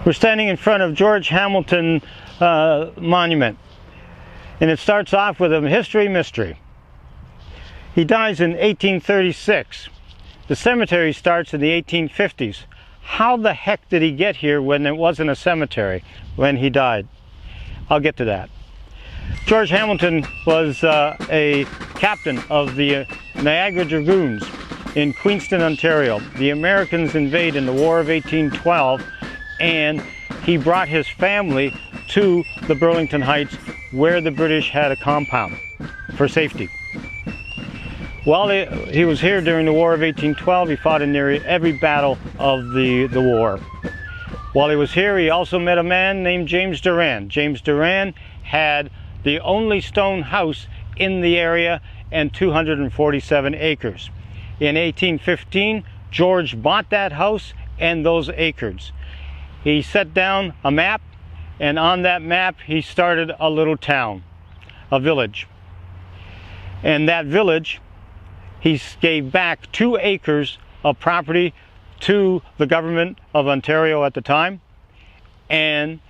We're standing in front of George Hamilton Monument, and it starts off with a history mystery. He dies in 1836. The cemetery starts in the 1850s. How the heck did he get here when it wasn't a cemetery when he died? I'll get to that. George Hamilton was a captain of the Niagara Dragoons in Queenston, Ontario. The Americans invade in the War of 1812, and he brought his family to the Burlington Heights where the British had a compound for safety. While he was here during the War of 1812, he fought in nearly every battle of the war. While he was here, he also met a man named James Doran. James Doran had the only stone house in the area and 247 acres. In 1815, George bought that house and those acres. He set down a map, and on that map he started a little town, a village. And that village, he gave back 2 acres of property to the government of Ontario at the time, and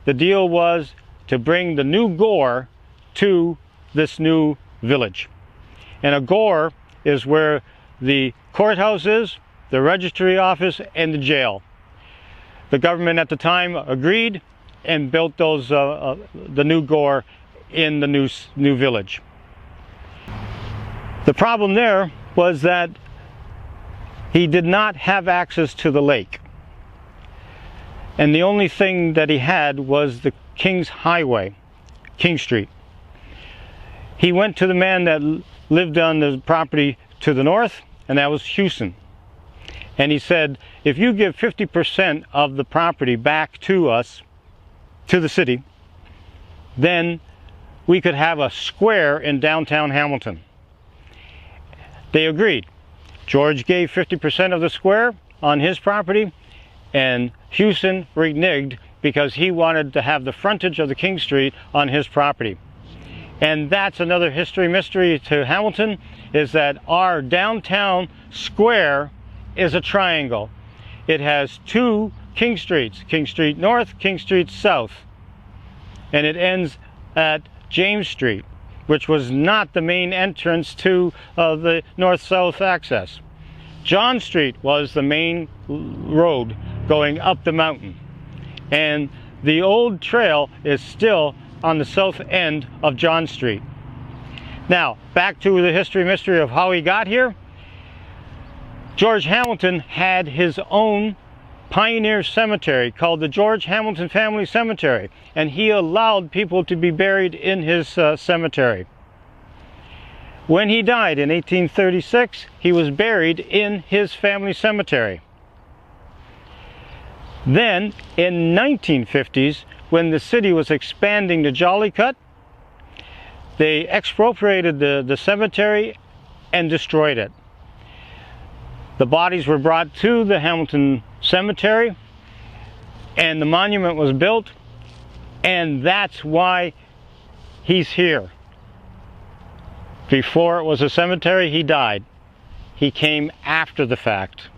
the deal was to bring the new gore to this new village. And a gore is where the courthouse is, the registry office, and the jail. The government at the time agreed and built those the new gore in the new village. The problem there was that he did not have access to the lake, and the only thing that he had was the King's Highway, King Street. He went to the man that lived on the property to the north, and that was Hewson. And he said, if you give 50% of the property back to us, to the city, then we could have a square in downtown Hamilton. They agreed. George gave 50% of the square on his property, and Hewson reneged because he wanted to have the frontage of the King Street on his property. And that's another history mystery to Hamilton, is that our downtown square is a triangle. It has 2 King Streets, King Street North, King Street South, and it ends at James Street, which was not the main entrance to the north-south access. John Street was the main road going up the mountain, and the old trail is still on the south end of John Street. Now, back to the history mystery of how he got here. George Hamilton had his own pioneer cemetery called the George Hamilton Family Cemetery, and he allowed people to be buried in his cemetery. When he died in 1836, he was buried in his family cemetery. Then, in 1950s, when the city was expanding to Jollycut, they expropriated the cemetery and destroyed it. The bodies were brought to the Hamilton Cemetery, and the monument was built, and that's why he's here. Before it was a cemetery, he died. He came after the fact.